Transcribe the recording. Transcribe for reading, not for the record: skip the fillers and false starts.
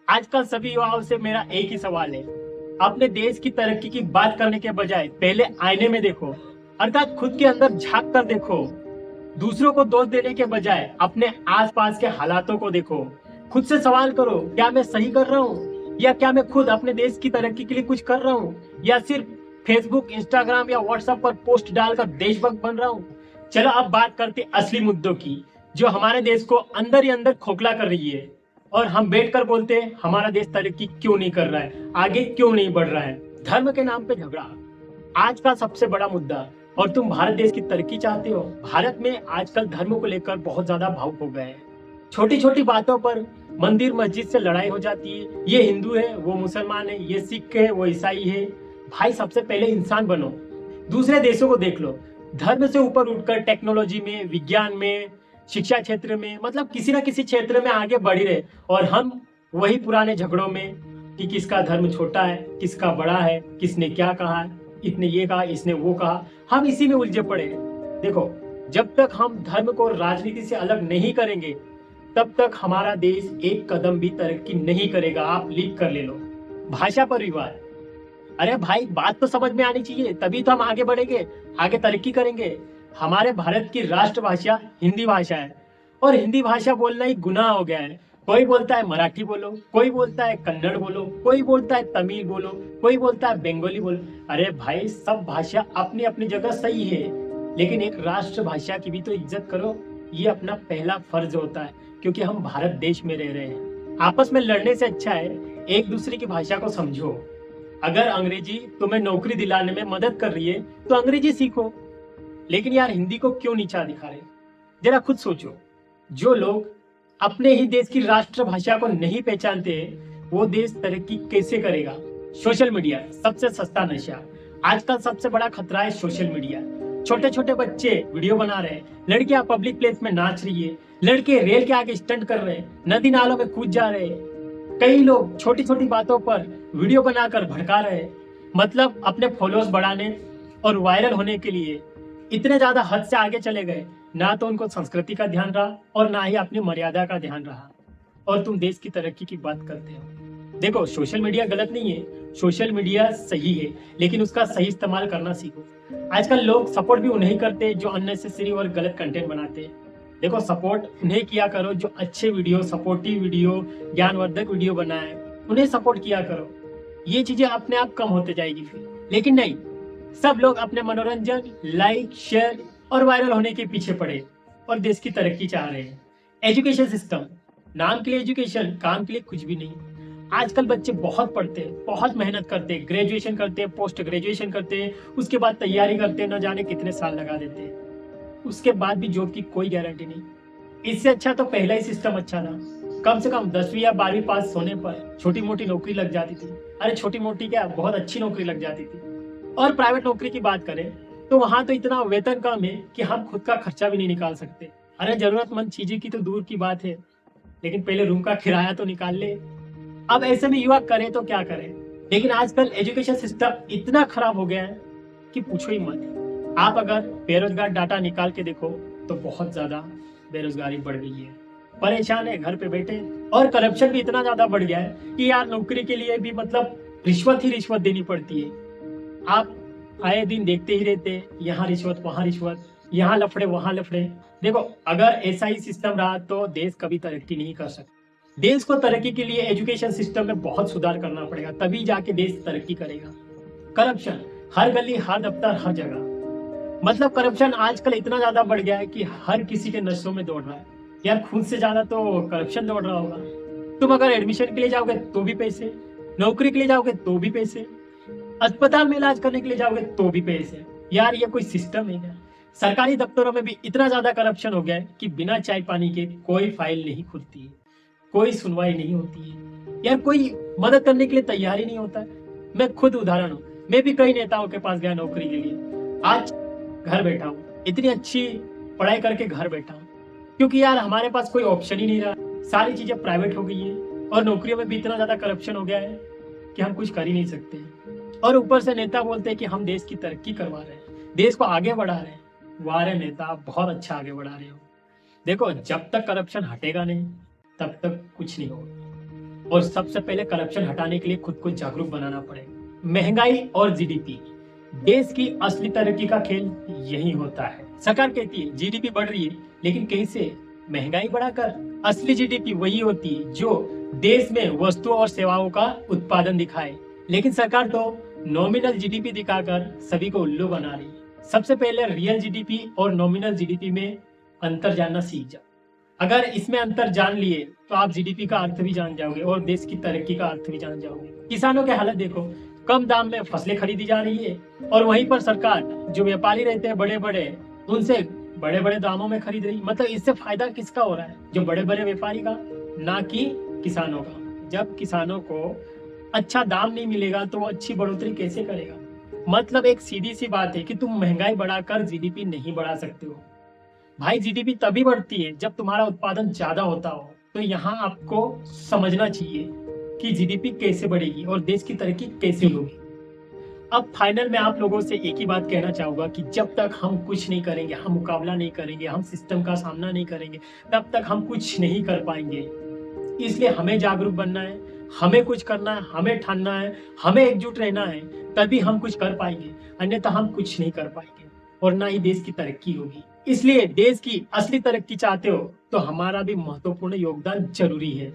आजकल सभी युवाओं से मेरा एक ही सवाल है। अपने देश की तरक्की की बात करने के बजाय पहले आईने में देखो, अर्थात खुद के अंदर झांक कर देखो। दूसरों को दोष देने के बजाय अपने आसपास के हालातों को देखो। खुद से सवाल करो, क्या मैं सही कर रहा हूँ, या क्या मैं खुद अपने देश की तरक्की के लिए कुछ कर रहा हूँ, या सिर्फ फेसबुक, इंस्टाग्राम या व्हाट्सएप पर पोस्ट डालकर देशभक्त बन रहा हूँ। चलो अब बात करते असली मुद्दों की, जो हमारे देश को अंदर ही अंदर खोखला कर रही है। और हम बैठकर बोलते हैं हमारा देश तरक्की क्यों नहीं कर रहा है, आगे क्यों नहीं बढ़ रहा है। धर्म के नाम पे झगड़ा आज का सबसे बड़ा मुद्दा। और तुम भारत देश की तरक्की चाहते हो। भारत में आजकल धर्म को लेकर बहुत ज्यादा भावुक हो गए हैं। छोटी छोटी बातों पर मंदिर मस्जिद से लड़ाई हो जाती है। ये हिंदू है, वो मुसलमान है, ये सिख है, वो ईसाई है। भाई सबसे पहले इंसान बनो। दूसरे देशों को देख लो, धर्म से ऊपर उठकर टेक्नोलॉजी में, विज्ञान में, शिक्षा क्षेत्र में, मतलब किसी ना किसी क्षेत्र में आगे बढ़ ही रहे। और हम वही पुराने झगड़ों में कि किसका धर्म छोटा है, किसका बड़ा है, किसने क्या कहा है, इसने ये कहा, इसने वो कहा, हम इसी में उलझे पड़े हैं। देखो, जब तक हम धर्म को राजनीति से अलग नहीं करेंगे, तब तक हमारा देश एक कदम भी तरक्की नहीं करेगा। आप लीक कर ले लो। भाषा पर विवाद, अरे भाई बात तो समझ में आनी चाहिए, तभी तो हम आगे बढ़ेंगे, आगे तरक्की करेंगे। हमारे भारत की राष्ट्रभाषा हिंदी भाषा है, और हिंदी भाषा बोलना ही गुनाह हो गया है। कोई बोलता है मराठी बोलो, कोई बोलता है कन्नड़ बोलो, कोई बोलता है तमिल बोलो, कोई बोलता है बंगाली बोलो। अरे भाई, सब भाषा अपनी अपनी जगह सही है, लेकिन एक राष्ट्रभाषा की भी तो इज्जत करो। ये अपना पहला फर्ज होता है, क्योंकि हम भारत देश में रह रहे हैं। आपस में लड़ने से अच्छा है एक दूसरे की भाषा को समझो। अगर अंग्रेजी तुम्हें नौकरी दिलाने में मदद कर रही है तो अंग्रेजी सीखो, लेकिन यार हिंदी को क्यों नीचा दिखा रहे। जरा खुद सोचो, जो लोग अपने ही देश की राष्ट्रभाषा को नहीं पहचानते, वो देश तरक्की कैसे करेगा। सोशल मीडिया सबसे सस्ता नशा। आजकल सबसे बड़ा खतरा है सोशल मीडिया। छोटे छोटे बच्चे वीडियो बना रहे हैं, लड़कियां पब्लिक प्लेस में नाच रही है, लड़के रेल के आगे स्टंट कर रहे हैं, नदी नालों में कूद जा रहे हैं। कई लोग छोटी छोटी बातों पर वीडियो बनाकर भड़का रहे हैं, मतलब अपने फॉलोअर्स बढ़ाने और वायरल होने के लिए इतने ज्यादा हद से आगे चले गए। ना तो उनको संस्कृति का ध्यान रहा और ना ही अपनी मर्यादा का ध्यान रहा। और तुम देश की तरक्की की बात करते हो। देखो, सोशल मीडिया गलत नहीं है, सोशल मीडिया सही है, लेकिन उसका सही इस्तेमाल करना सीखो। आजकल लोग सपोर्ट भी उन्हें करते हैं जो अननेसेसरी और गलत कंटेंट बनाते हैं। देखो, सपोर्ट उन्हें किया करो जो अच्छे वीडियो, सपोर्टिव वीडियो, ज्ञानवर्धक वीडियो बनाए, उन्हें सपोर्ट किया करो। ये चीजें अपने आप कम होते जाएगी फिर। लेकिन नहीं, सब लोग अपने मनोरंजन, लाइक, शेयर और वायरल होने के पीछे पड़े और देश की तरक्की चाह रहे हैं। एजुकेशन सिस्टम, नाम के लिए एजुकेशन, काम के लिए कुछ भी नहीं। आजकल बच्चे बहुत पढ़ते हैं, बहुत मेहनत करते हैं, ग्रेजुएशन करते हैं, पोस्ट ग्रेजुएशन करते हैं, उसके बाद तैयारी करते हैं, न जाने कितने साल लगा देते हैं। उसके बाद भी जॉब की कोई गारंटी नहीं। इससे अच्छा तो पहला ही सिस्टम अच्छा था। कम से कम 10वीं या 12वीं पास होने पर छोटी मोटी नौकरी लग जाती थी। अरे छोटी मोटी क्या, बहुत अच्छी नौकरी लग जाती थी। और प्राइवेट नौकरी की बात करें तो वहां तो इतना वेतन कम है कि हम खुद का खर्चा भी नहीं निकाल सकते। अरे जरूरतमंद चीजें की तो दूर की बात है, लेकिन पहले रूम का किराया तो निकाल ले। अब ऐसे में युवा करें तो क्या करें। लेकिन आजकल एजुकेशन सिस्टम इतना खराब हो गया है कि पूछो ही मत। आप अगर बेरोजगार डाटा निकाल के देखो तो बहुत ज्यादा बेरोजगारी बढ़ गई है, परेशान है घर पे बैठे। और करप्शन भी इतना ज्यादा बढ़ गया है कि यार नौकरी के लिए भी मतलब रिश्वत ही रिश्वत देनी पड़ती है। आप आए दिन देखते ही रहते, यहाँ रिश्वत, वहां रिश्वत, यहाँ लफड़े, वहां लफड़े। देखो, अगर ऐसा ही सिस्टम रहा तो देश कभी तरक्की नहीं कर सकता। देश को तरक्की के लिए एजुकेशन सिस्टम में बहुत सुधार करना पड़ेगा, तभी जाके देश तरक्की करेगा। करप्शन हर गली, हर दफ्तर, हर जगह। मतलब करप्शन आजकल इतना ज्यादा बढ़ गया है कि हर किसी के नशों में दौड़ रहा है। यार खुद से ज्यादा तो करप्शन दौड़ रहा होगा। तुम अगर एडमिशन के लिए जाओगे तो भी पैसे, नौकरी के लिए जाओगे तो भी पैसे, अस्पताल में इलाज करने के लिए जाओगे तो भी पैसे। यार ये कोई सिस्टम है क्या। सरकारी दफ्तरों में भी इतना ज्यादा करप्शन हो गया है कि बिना चाय पानी के कोई फाइल नहीं खुलती है, कोई सुनवाई नहीं होती है। यार कोई मदद करने के लिए तैयार ही नहीं होता है। मैं खुद उदाहरण हूँ, मैं भी कई नेताओं के पास गया नौकरी के लिए, आज घर बैठा हूँ, इतनी अच्छी पढ़ाई करके घर बैठा हूँ, क्योंकि यार हमारे पास कोई ऑप्शन ही नहीं रहा। सारी चीजें प्राइवेट हो गई है और नौकरियों में भी इतना ज्यादा करप्शन हो गया है कि हम कुछ कर ही नहीं सकते। और ऊपर से नेता बोलते हैं कि हम देश की तरक्की करवा रहे हैं, देश को आगे बढ़ा रहे हैं। वाह रे नेता, आप बहुत अच्छा आगे बढ़ा रहे हो। देखो, जब तक करप्शन हटेगा नहीं तब तक कुछ नहीं होगा। और सबसे पहले करप्शन हटाने के लिए खुद को जागरूक बनाना पड़ेगा। महंगाई और जीडीपी, देश की असली तरक्की का खेल यही होता है। सरकार कहती है जीडीपी बढ़ रही है, लेकिन कैसे? महंगाई बढ़ाकर। असली जीडीपी वही होती है जो देश में वस्तुओं और सेवाओं का उत्पादन दिखाए, लेकिन सरकार तो नॉमिनल जीडीपी दिखाकर सभी को उल्लू बना रही है। सबसे पहले रियल जीडीपी और नॉमिनल जीडीपी में अंतर जानना सीख जाओ। अगर इसमें अंतर जान लिए तो आप जीडीपी का अर्थ भी जान जाओगे और देश की तरक्की का अर्थ भी जान जाओगे। किसानों के हालत देखो, कम दाम में फसलें खरीदी जा रही है और वहीं पर सरकार जो व्यापारी रहते हैं बड़े बड़े, उनसे बड़े बड़े दामों में खरीद रही। मतलब इससे फायदा किसका हो रहा है? जो बड़े बड़े व्यापारी का, ना कि किसानों का। जब किसानों को अच्छा दाम नहीं मिलेगा तो वो अच्छी बढ़ोतरी कैसे करेगा? मतलब एक सीधी सी बात है कि तुम महंगाई बढ़ाकर जीडीपी नहीं बढ़ा सकते हो। भाई जीडीपी तभी बढ़ती है जब तुम्हारा उत्पादन ज्यादा होता हो। तो यहाँ आपको समझना चाहिए कि जीडीपी कैसे बढ़ेगी और देश की तरक्की कैसे होगी। अब फाइनल में आप लोगों से एक ही बात कहना चाहूंगा कि जब तक हम कुछ नहीं करेंगे, हम मुकाबला नहीं करेंगे, हम सिस्टम का सामना नहीं करेंगे, तब तक हम कुछ नहीं कर पाएंगे। इसलिए हमें जागरूक बनना है, हमें कुछ करना है, हमें ठानना है, हमें एकजुट रहना है, तभी हम कुछ कर पाएंगे। अन्यथा हम कुछ नहीं कर पाएंगे और ना ही देश की तरक्की होगी। इसलिए देश की असली तरक्की चाहते हो तो हमारा भी महत्वपूर्ण योगदान जरूरी है।